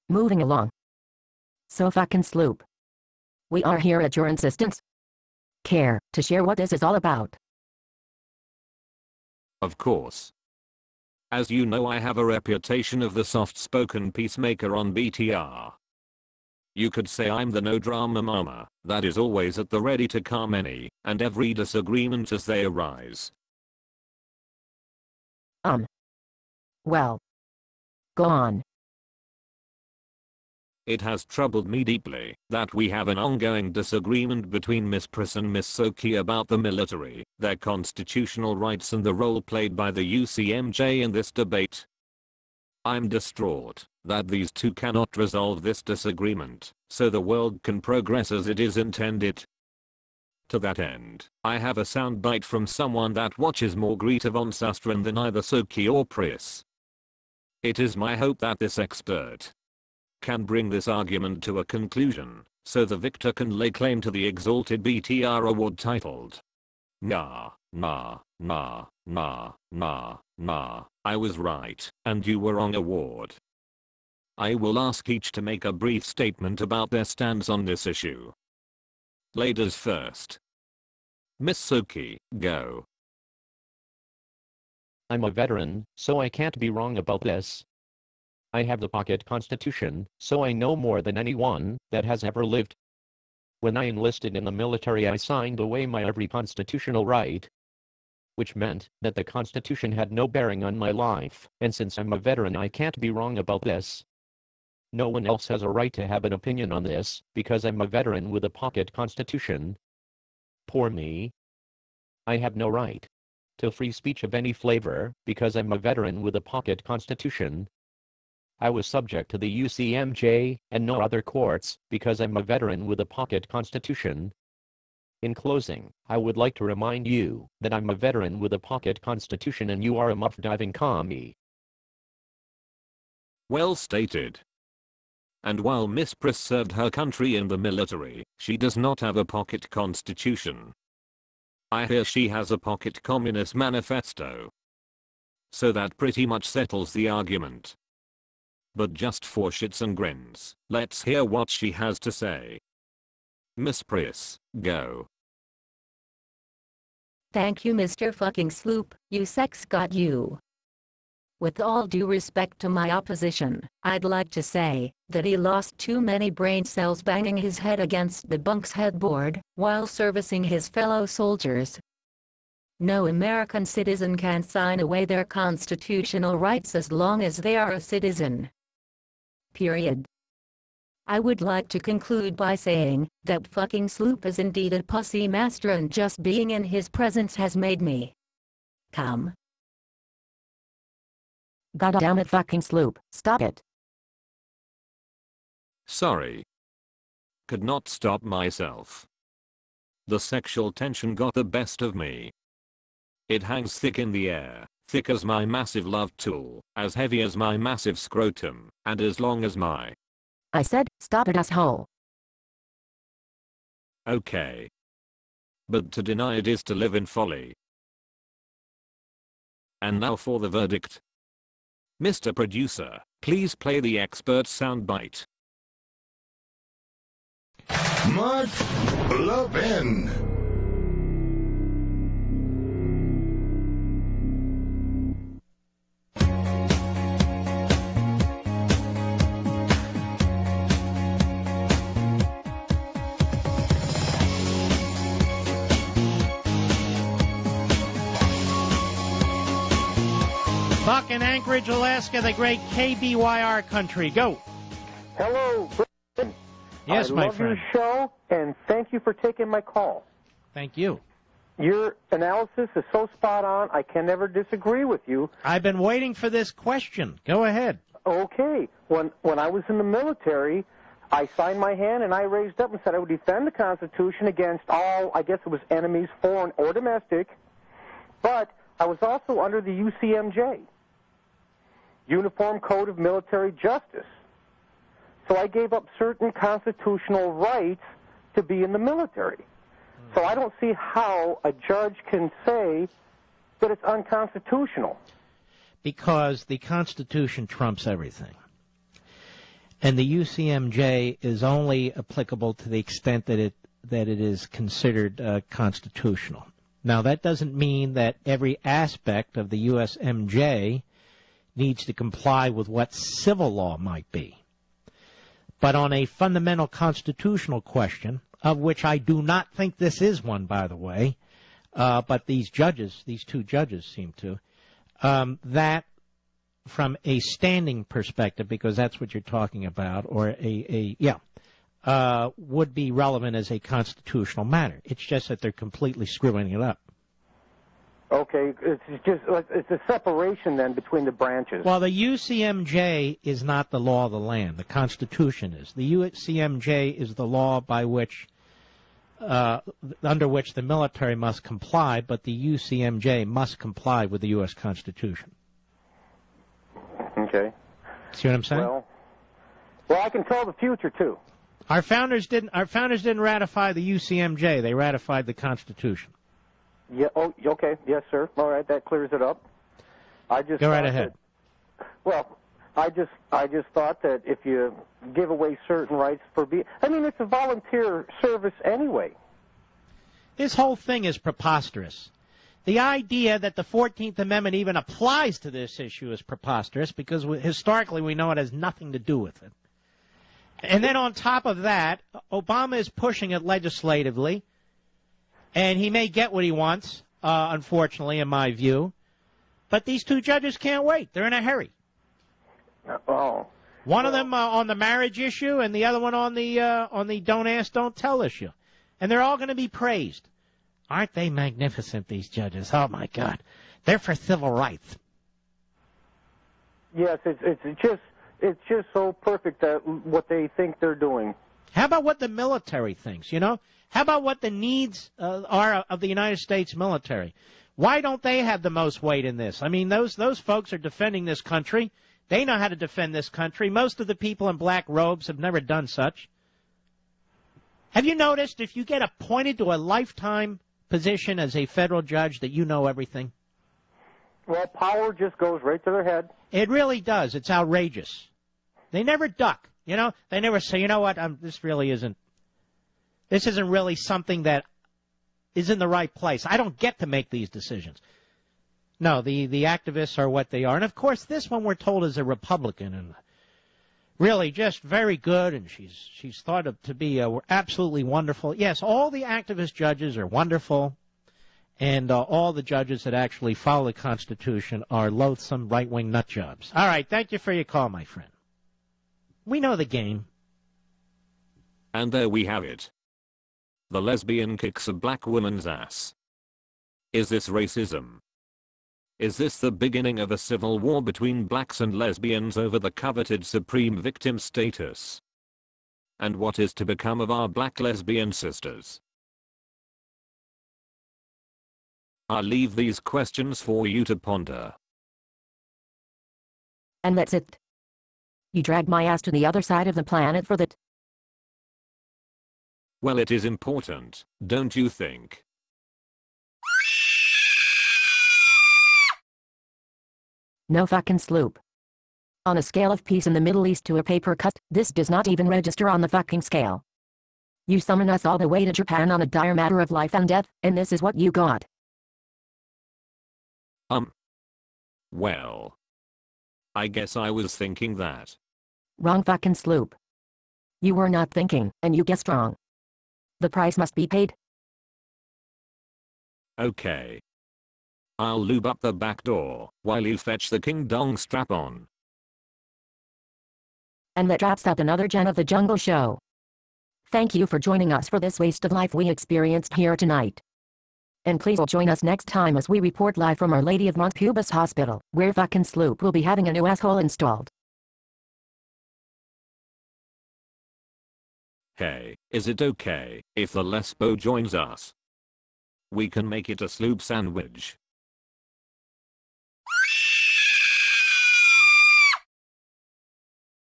Moving along. So fucking sloop. We are here at your insistence. Care to share what this is all about? Of course. As you know, I have a reputation of the soft-spoken peacemaker on BTR. You could say I'm the no-drama mama that is always at the ready to calm any and every disagreement as they arise. Well. Go on. It has troubled me deeply that we have an ongoing disagreement between Miss Priss and Miss Soki about the military, their constitutional rights and the role played by the UCMJ in this debate. I'm distraught that these two cannot resolve this disagreement so the world can progress as it is intended. To that end, I have a soundbite from someone that watches more Greta von Susteren than either Soki or Priss. It is my hope that this expert can bring this argument to a conclusion, so the victor can lay claim to the exalted BTR award titled Nah, nah, nah, nah, nah, nah, I was right and you were wrong award. I will ask each to make a brief statement about their stance on this issue. Ladies first. Miss Soki, go. I'm a veteran, so I can't be wrong about this. I have the pocket constitution, so I know more than anyone that has ever lived. When I enlisted in the military, I signed away my every constitutional right, which meant that the Constitution had no bearing on my life, and since I'm a veteran, I can't be wrong about this. No one else has a right to have an opinion on this, because I'm a veteran with a pocket constitution. Poor me. I have no right to free speech of any flavor, because I'm a veteran with a pocket constitution. I was subject to the UCMJ and no other courts, because I'm a veteran with a pocket constitution. In closing, I would like to remind you that I'm a veteran with a pocket constitution and you are a muff-diving commie. Well stated. And while Miss Priss served her country in the military, she does not have a pocket constitution. I hear she has a pocket communist manifesto. So that pretty much settles the argument. But just for shits and grins, let's hear what she has to say. Miss Priss, go. Thank you, Mr. Fucking Sloop, you sex god you. With all due respect to my opposition, I'd like to say that he lost too many brain cells banging his head against the bunk's headboard while servicing his fellow soldiers. No American citizen can sign away their constitutional rights as long as they are a citizen. Period. I would like to conclude by saying that fucking Sloop is indeed a pussy master and just being in his presence has made me come. God damn it, fucking Sloop, stop it. Sorry. Could not stop myself. The sexual tension got the best of me. It hangs thick in the air, thick as my massive love tool, as heavy as my massive scrotum, and as long as my... I said, stop it, asshole. Okay. But to deny it is to live in folly. And now for the verdict. Mr. Producer, please play the expert soundbite. Much lovin'. Buck in Anchorage, Alaska, the great KBYR country. Go. Hello, Brian. Yes, my love friend. your show, and thank you for taking my call. Thank you. Your analysis is so spot on, I can never disagree with you. I've been waiting for this question. Go ahead. Okay. When I was in the military, I signed my hand and I raised up and said I would defend the Constitution against all, I guess it was enemies, foreign or domestic, but I was also under the UCMJ, Uniform Code of Military Justice. So I gave up certain constitutional rights to be in the military. So I don't see how a judge can say that it's unconstitutional. Because the Constitution trumps everything. And the UCMJ is only applicable to the extent that it is considered constitutional. Now, that doesn't mean that every aspect of the USMJ needs to comply with what civil law might be. But on a fundamental constitutional question, of which I do not think this is one, by the way, but these two judges seem to, that from a standing perspective, because that's what you're talking about, or would be relevant as a constitutional matter. It's just that they're completely screwing it up. Okay, it's a separation then between the branches. Well, the UCMJ is not the law of the land. The Constitution is. The UCMJ is the law by which, under which the military must comply, but the UCMJ must comply with the U.S. Constitution. Okay. See what I'm saying? Well, I can tell the future too. Our founders didn't ratify the UCMJ. They ratified the Constitution. Yeah. Oh, okay. Yes, sir. All right. That clears it up. Go right ahead. I just thought that if you give away certain rights it's a volunteer service anyway. This whole thing is preposterous. The idea that the 14th Amendment even applies to this issue is preposterous because historically we know it has nothing to do with it. And then on top of that, Obama is pushing it legislatively, and he may get what he wants, unfortunately, in my view. But these two judges can't wait. They're in a hurry. One of them on the marriage issue, and the other one on the don't ask, don't tell issue. And they're all going to be praised. Aren't they magnificent, these judges? Oh, my God. They're for civil rights. Yes, it's just so perfect that what they think they're doing. How about what the military thinks, you know? How about what the needs are of the United States military? Why don't they have the most weight in this? I mean, those folks are defending this country. They know how to defend this country. Most of the people in black robes have never done such. Have you noticed if you get appointed to a lifetime position as a federal judge that you know everything? Well, power just goes right to their head. It really does. It's outrageous. They never duck. You know, they never say, you know what, this isn't really something that is in the right place. I don't get to make these decisions. No, the activists are what they are. And, of course, this one we're told is a Republican and really just very good, and she's thought of to be absolutely wonderful. Yes, all the activist judges are wonderful, and all the judges that actually follow the Constitution are loathsome right-wing nut jobs. All right, thank you for your call, my friend. We know the game. And there we have it. The lesbian kicks a black woman's ass. Is this racism? Is this the beginning of a civil war between blacks and lesbians over the coveted supreme victim status? And what is to become of our black lesbian sisters? I'll leave these questions for you to ponder. And that's it. You dragged my ass to the other side of the planet for that. Well, it is important, don't you think? No fucking sloop. On a scale of peace in the Middle East to a paper cut, this does not even register on the fucking scale. You summon us all the way to Japan on a dire matter of life and death, and this is what you got. Well, I guess I was thinking that. Wrong fucking sloop. You were not thinking, and you guessed wrong. The price must be paid. Okay. I'll lube up the back door while you fetch the King Dong strap-on. And that wraps up another Jen of the Jungle show. Thank you for joining us for this waste of life we experienced here tonight. And please join us next time as we report live from Our Lady of Mont Pubis Hospital, where fucking Sloop will be having a new asshole installed. Hey, is it okay if the Lesbo joins us? We can make it a Sloop sandwich.